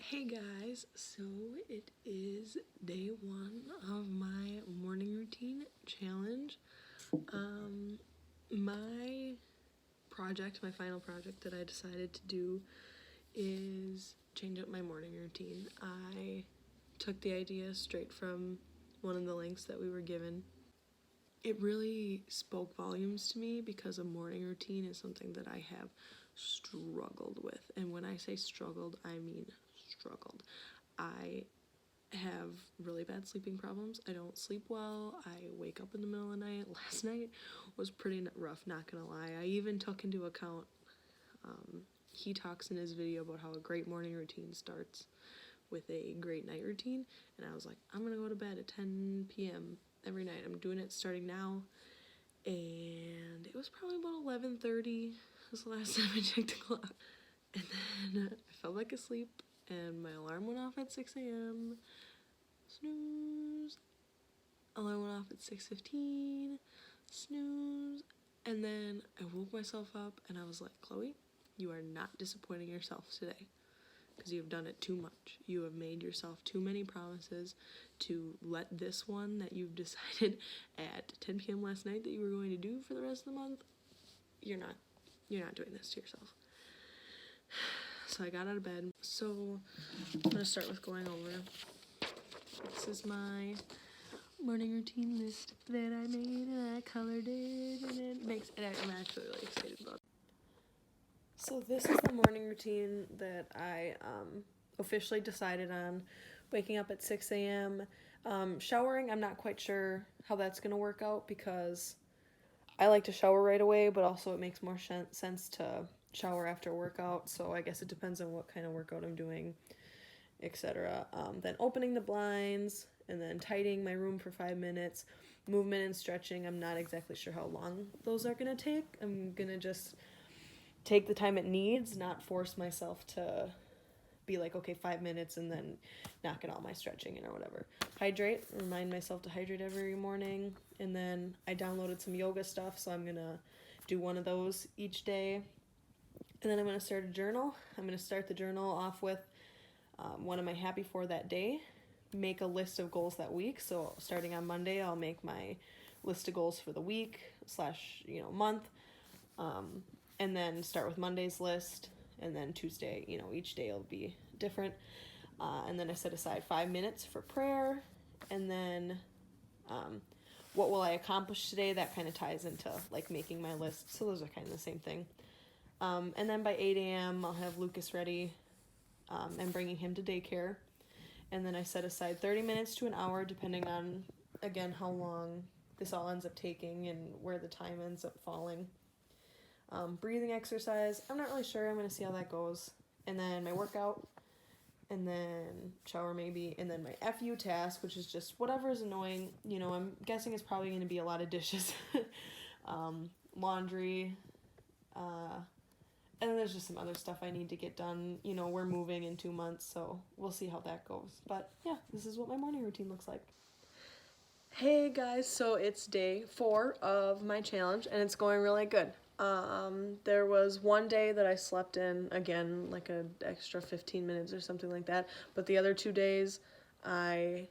Hey guys, so it is day one of my morning routine challenge. My my final project that I decided to do is change up my morning routine. I took the idea straight from one of the links that we were given. It really spoke volumes to me because a morning routine is something that I have struggled with. And when I say struggled, I mean struggled. I have really bad sleeping problems. I don't sleep well. I wake up in the middle of the night. Last night was pretty rough, not gonna lie. I even took into account, he talks in his video about how a great morning routine starts with a great night routine. And I was like, I'm gonna go to bed at 10 p.m. every night. I'm doing it starting now. And it was probably about 11:30 was the last time I checked the clock. And then I fell back asleep and my alarm went off at 6 a.m. Snooze. Alarm went off at 6:15. Snooze. And then I woke myself up and I was like, Chloe, you are not disappointing yourself today because you have done it too much. You have made yourself too many promises to let this one that you've decided at 10 p.m. last night that you were going to do for the rest of the month. You're not doing this to yourself. So I got out of bed. So I'm gonna start with going over. This is my morning routine list that I made and I colored it and I'm actually really excited about it. So this is the morning routine that I officially decided on. Waking up at 6 a.m. Showering, I'm not quite sure how that's gonna work out because I like to shower right away, but also it makes more sense to shower after a workout, so I guess it depends on what kind of workout I'm doing, etc. Then opening the blinds, and then tidying my room for 5 minutes. Movement and stretching, I'm not exactly sure how long those are going to take. I'm going to just take the time it needs, not force myself to be like, okay, 5 minutes and then not get all my stretching in or whatever. Hydrate, remind myself to hydrate every morning. And then I downloaded some yoga stuff, so I'm going to do one of those each day. And then I'm going to start a journal. I'm going to start the journal off with what am I happy for that day. Make a list of goals that week. So starting on Monday, I'll make my list of goals for the week / month. And then start with Monday's list. And then Tuesday, each day will be different. And then I set aside 5 minutes for prayer. And then what will I accomplish today? That kind of ties into like making my list. So those are kind of the same thing. And then by 8 a.m. I'll have Lucas ready and bringing him to daycare. And then I set aside 30 minutes to an hour, depending on, again, how long this all ends up taking and where the time ends up falling. Breathing exercise, I'm not really sure. I'm going to see how that goes. And then my workout, and then shower maybe, and then my FU task, which is just whatever is annoying. I'm guessing it's probably going to be a lot of dishes, laundry, and then there's just some other stuff I need to get done. We're moving in 2 months, so we'll see how that goes. But yeah, this is what my morning routine looks like. Hey guys, so it's day 4 of my challenge, and it's going really good. There was one day that I slept in, again, like an extra 15 minutes or something like that. But the other 2 days, I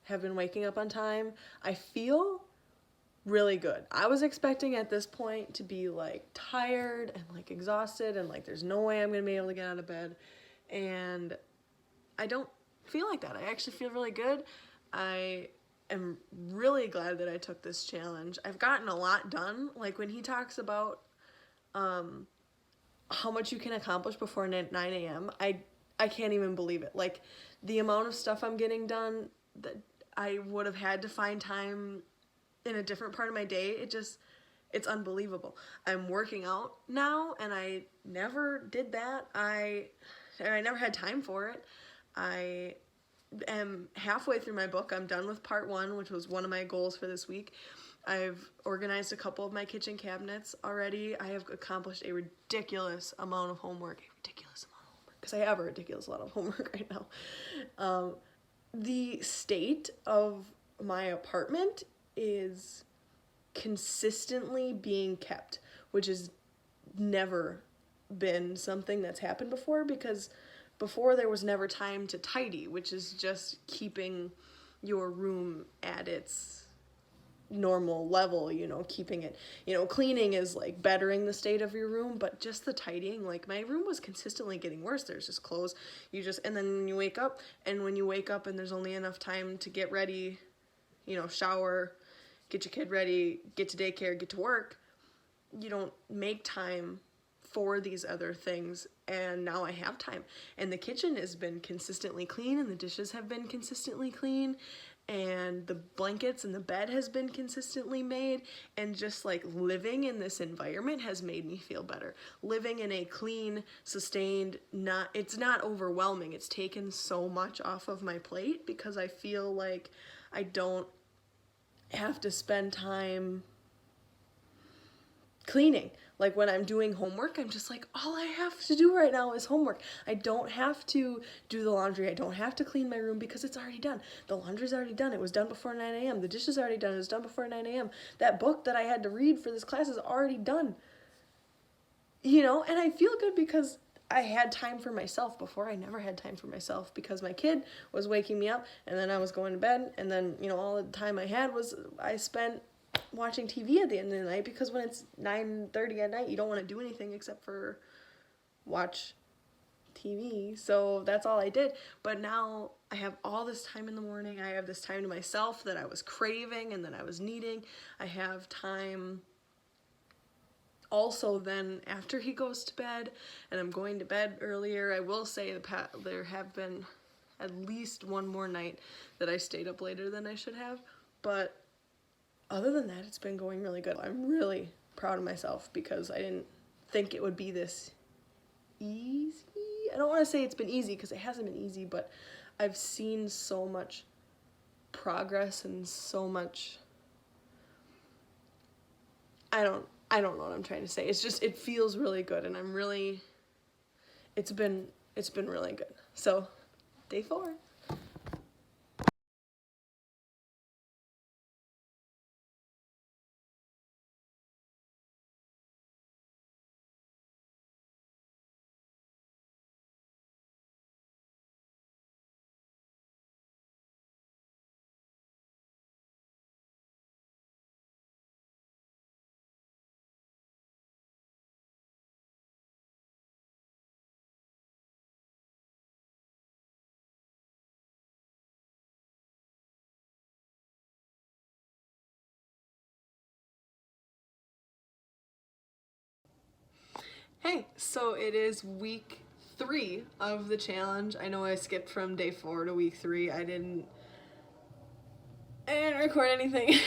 have been waking up on time. I feel really good. I was expecting at this point to be like tired and like exhausted and like there's no way I'm gonna be able to get out of bed, and I don't feel like that. I actually feel really good. I am really glad that I took this challenge. I've gotten a lot done. Like when he talks about how much you can accomplish before 9 a.m. I can't even believe it. Like the amount of stuff I'm getting done that I would have had to find time in a different part of my day, it's unbelievable. I'm working out now, and I never did that. I never had time for it. I am halfway through my book. I'm done with part 1, which was one of my goals for this week. I've organized a couple of my kitchen cabinets already. I have accomplished a ridiculous amount of homework. Because I have a ridiculous lot of homework right now. The state of my apartment is consistently being kept, which has never been something that's happened before, because before there was never time to tidy, which is just keeping your room at its normal level, you know, keeping it, you know, cleaning is like bettering the state of your room, but just the tidying, like my room was consistently getting worse. There's just clothes, and then you wake up, and when you wake up and there's only enough time to get ready, you know, shower, get your kid ready, get to daycare, get to work, you don't make time for these other things. And now I have time, and the kitchen has been consistently clean, and the dishes have been consistently clean, and the blankets and the bed has been consistently made, and just like living in this environment has made me feel better. Living in a clean, sustained, it's not overwhelming. It's taken so much off of my plate because I feel like I don't have to spend time cleaning. Like when I'm doing homework, I'm just like, all I have to do right now is homework. I don't have to do the laundry. I don't have to clean my room because it's already done. The laundry's already done. It was done before 9 a.m. The dishes are already done. It was done before 9 a.m. That book that I had to read for this class is already done. You know, and I feel good because I had time for myself. Before, I never had time for myself because my kid was waking me up, and then I was going to bed, and then, you know, all the time I had was I spent watching TV at the end of the night, because when it's 9:30 at night, you don't want to do anything except for watch TV. So that's all I did. But now I have all this time in the morning. I have this time to myself that I was craving and that I was needing. I have time also then after he goes to bed, and I'm going to bed earlier. I will say there have been at least one more night that I stayed up later than I should have, but other than that, it's been going really good. I'm really proud of myself because I didn't think it would be this easy. I don't want to say it's been easy because it hasn't been easy, but I've seen so much progress and so much, I don't know what I'm trying to say. It's just, it feels really good, and it's been really good. So, day 4. Hey, so it is week 3 of the challenge. I know I skipped from day 4 to week 3. I didn't record anything.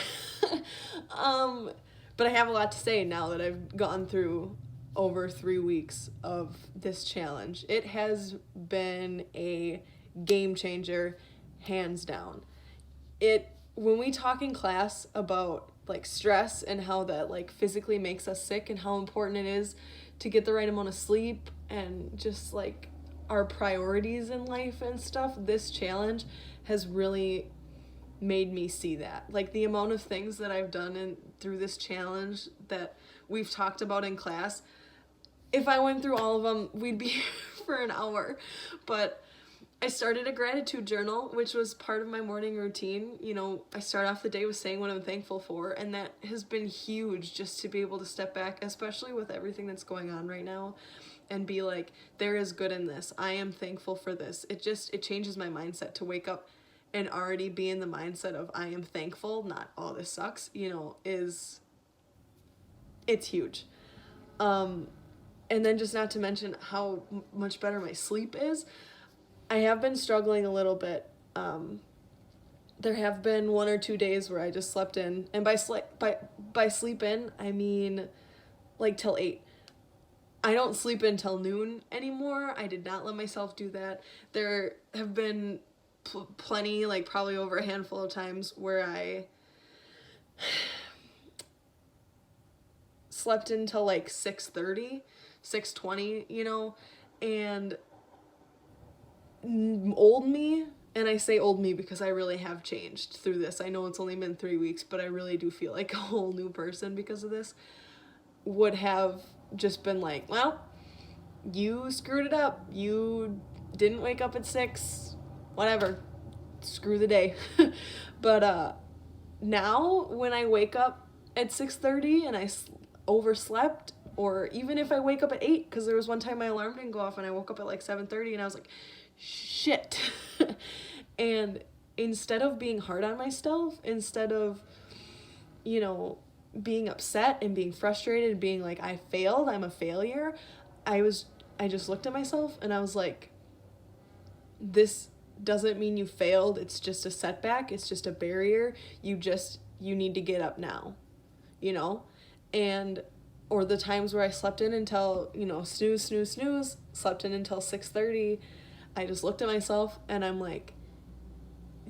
But I have a lot to say now that I've gone through over 3 weeks of this challenge. It has been a game changer, hands down. When we talk in class about like stress and how that like physically makes us sick and how important it is to get the right amount of sleep and just like our priorities in life and stuff, this challenge has really made me see that. Like the amount of things that I've done through this challenge that we've talked about in class, if I went through all of them, we'd be here for an hour. But I started a gratitude journal, which was part of my morning routine. You know, I start off the day with saying what I'm thankful for, and that has been huge, just to be able to step back, especially with everything that's going on right now, and be like, there is good in this. I am thankful for this. It changes my mindset to wake up and already be in the mindset of I am thankful, not all this sucks, you know, it's huge. And then just not to mention how much better my sleep is. I have been struggling a little bit. There have been 1 or 2 days where I just slept in, and by sleep in, I mean like till 8. I don't sleep until noon anymore. I did not let myself do that. There have been plenty, like probably over a handful of times where I slept until like 6:30, 6:20, you know, and old me, and I say old me because I really have changed through this. I know it's only been 3 weeks, but I really do feel like a whole new person because of this, would have just been like, well, you screwed it up. You didn't wake up at 6, whatever, screw the day. But now when I wake up at 6:30 and I overslept, or even if I wake up at 8, because there was one time my alarm didn't go off and I woke up at like 7:30 and I was like, shit. And instead of being hard on myself, instead of, you know, being upset and being frustrated and being like, I failed, I'm a failure, I just looked at myself and I was like, this doesn't mean you failed, it's just a setback, it's just a barrier, you need to get up now, you know? And, or the times where I slept in until, you know, snooze, slept in until 6:30, I just looked at myself and I'm like,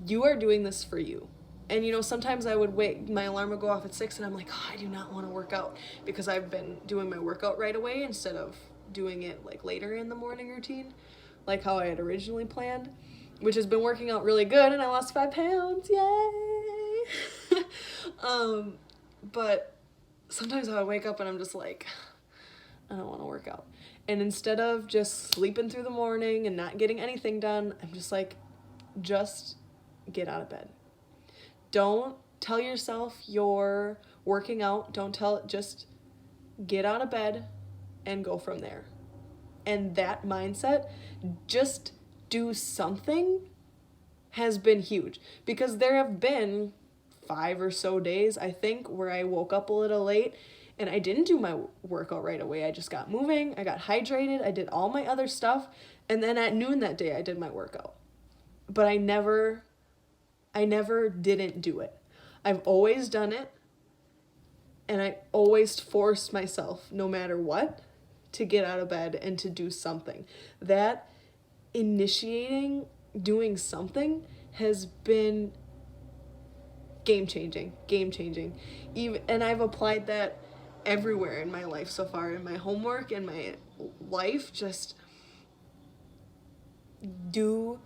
you are doing this for you. And, you know, sometimes I would wait, my alarm would go off at 6 and I'm like, oh, I do not want to work out, because I've been doing my workout right away instead of doing it like later in the morning routine, like how I had originally planned, which has been working out really good, and I lost 5 pounds, yay! But sometimes I would wake up and I'm just like, I don't want to work out. And instead of just sleeping through the morning and not getting anything done, I'm just like, just get out of bed. Don't tell yourself you're working out. Just get out of bed and go from there. And that mindset, just do something, has been huge. Because there have been 5 or so days, I think, where I woke up a little late and I didn't do my workout right away. I just got moving, I got hydrated, I did all my other stuff, and then at noon that day I did my workout. But I never didn't do it. I've always done it, and I always forced myself, no matter what, to get out of bed and to do something. That initiating doing something has been game-changing. And I've applied that everywhere in my life so far, in my homework, in my life. Just do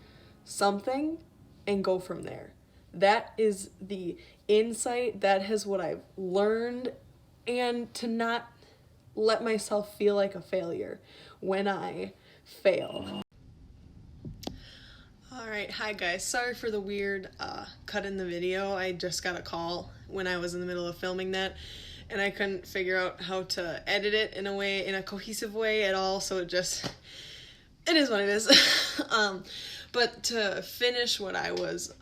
something and go from there. That is the insight, that is what I've learned, and to not let myself feel like a failure when I fail. Alright, hi guys, sorry for the weird cut in the video. I just got a call when I was in the middle of filming that, and I couldn't figure out how to edit it in a cohesive way at all, so it is what it is. But to finish what I was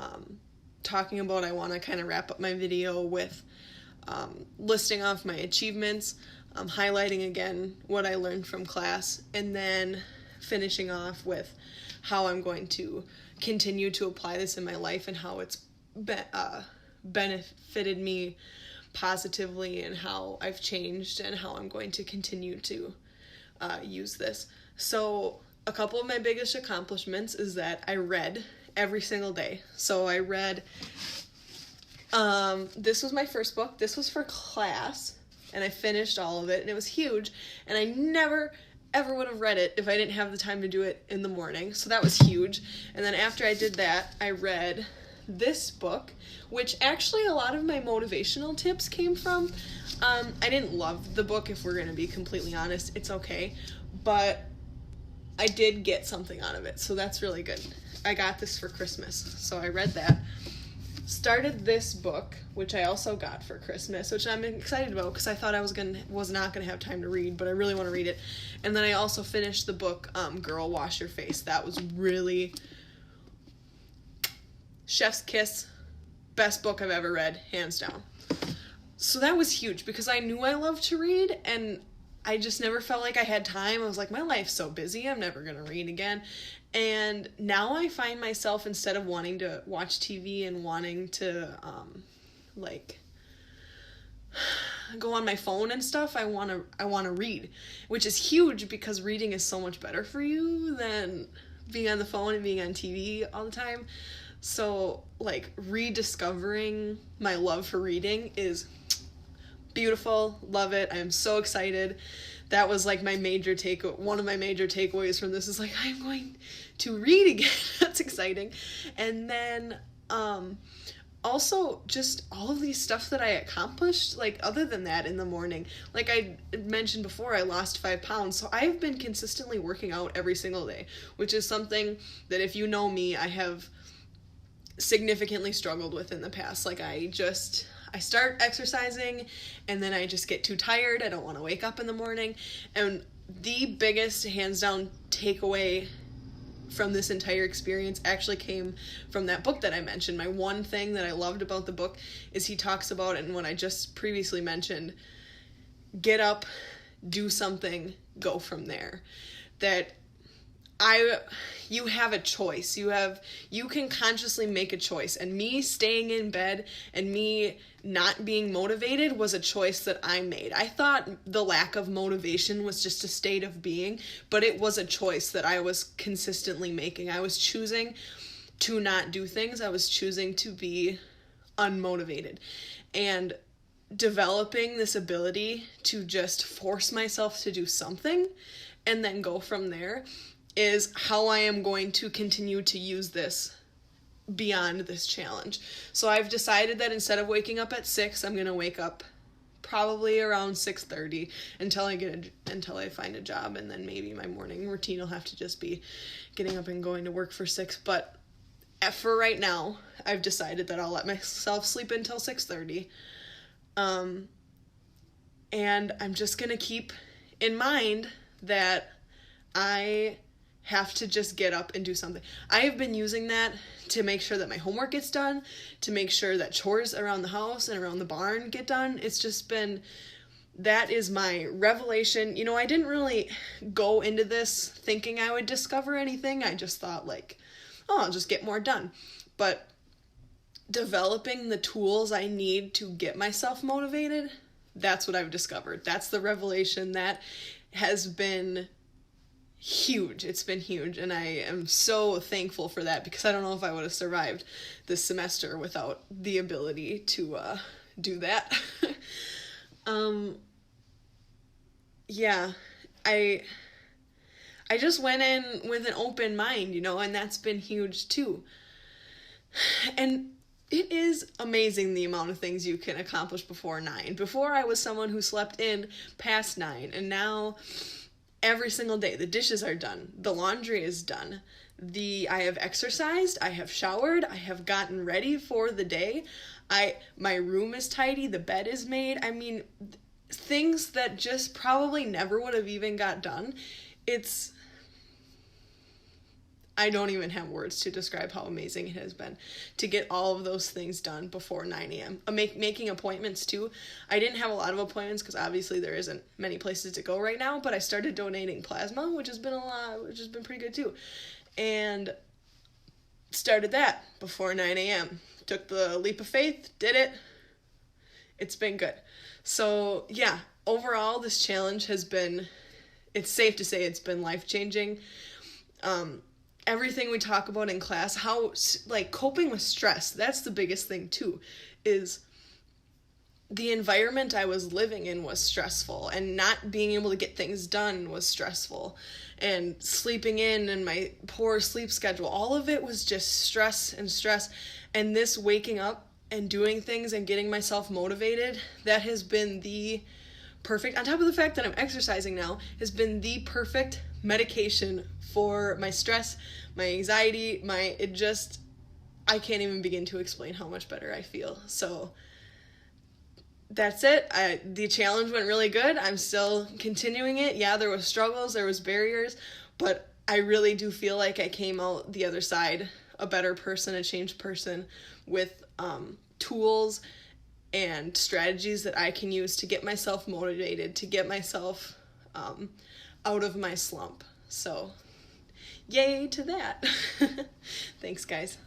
talking about, I want to kind of wrap up my video with listing off my achievements, highlighting again what I learned from class, and then finishing off with how I'm going to continue to apply this in my life and how it's benefited me positively and how I've changed and how I'm going to continue to use this. So a couple of my biggest accomplishments is that I read every single day. So I read, this was my first book. This was for class, and I finished all of it, and it was huge, and I never ever would have read it if I didn't have the time to do it in the morning. So that was huge. And then after I did that, I read this book, which actually a lot of my motivational tips came from. I didn't love the book, if we're going to be completely honest. It's okay. But I did get something out of it, so that's really good. I got this for Christmas, so I read that. Started this book, which I also got for Christmas, which I'm excited about because I thought I was not gonna have time to read, but I really want to read it. And then I also finished the book, Girl, Wash Your Face. That was really chef's kiss, best book I've ever read, hands down. So that was huge because I knew I loved to read, and I just never felt like I had time. I was like, my life's so busy, I'm never gonna read again. And now I find myself, instead of wanting to watch TV and wanting to, go on my phone and stuff, I want to read, which is huge because reading is so much better for you than being on the phone and being on TV all the time. So, rediscovering my love for reading is beautiful. Love it. I'm so excited. That was one of my major takeaways from this is I'm going to read again. That's exciting. And then also just all of these stuff that I accomplished, like other than that in the morning, like I mentioned before, I lost 5 pounds. So I've been consistently working out every single day, which is something that if you know me, I have significantly struggled with in the past. Like I start exercising and then I just get too tired. I don't want to wake up in the morning. And the biggest hands down takeaway from this entire experience actually came from that book that I mentioned. My one thing that I loved about the book is he talks about, and when I just previously mentioned, get up, do something, go from there. That you have a choice. You can consciously make a choice. And me staying in bed and me not being motivated was a choice that I made. I thought the lack of motivation was just a state of being, but it was a choice that I was consistently making. I was choosing to not do things. I was choosing to be unmotivated. And developing this ability to just force myself to do something and then go from there is how I am going to continue to use this beyond this challenge. So I've decided that instead of waking up at 6, I'm going to wake up probably around 6:30 until I find a job, and then maybe my morning routine will have to just be getting up and going to work for 6. But for right now, I've decided that I'll let myself sleep until 6:30. And I'm just going to keep in mind that I have to just get up and do something. I have been using that to make sure that my homework gets done, to make sure that chores around the house and around the barn get done. It's just been, that is my revelation. You know, I didn't really go into this thinking I would discover anything. I just thought like, oh, I'll just get more done. But developing the tools I need to get myself motivated, that's what I've discovered. That's the revelation that has been huge. It's been huge, and I am so thankful for that, because I don't know if I would have survived this semester without the ability to do that. Yeah, I just went in with an open mind, you know, and that's been huge too. And it is amazing the amount of things you can accomplish before 9. Before, I was someone who slept in past 9, and now every single day the dishes are done, the laundry is done, I have exercised, I have showered, I have gotten ready for the day, my room is tidy, the bed is made. I mean, things that just probably never would have even got done. I don't even have words to describe how amazing it has been to get all of those things done before 9 a.m. Making appointments too. I didn't have a lot of appointments because obviously there isn't many places to go right now, but I started donating plasma, which has been pretty good too. And started that before 9 a.m. Took the leap of faith, did it. It's been good. So yeah, overall this challenge has been, it's safe to say it's been life-changing. Everything we talk about in class, how, like, coping with stress, that's the biggest thing too, is the environment I was living in was stressful, and not being able to get things done was stressful, and sleeping in and my poor sleep schedule, all of it was just stress, and this waking up and doing things and getting myself motivated, that has been the perfect, on top of the fact that I'm exercising now, has been the perfect medication for my stress, my anxiety, I can't even begin to explain how much better I feel. So that's it. The challenge went really good. I'm still continuing it. Yeah, there was struggles, there was barriers, but I really do feel like I came out the other side a better person, a changed person, with tools and strategies that I can use to get myself motivated, to get myself out of my slump. So, yay to that. Thanks, guys.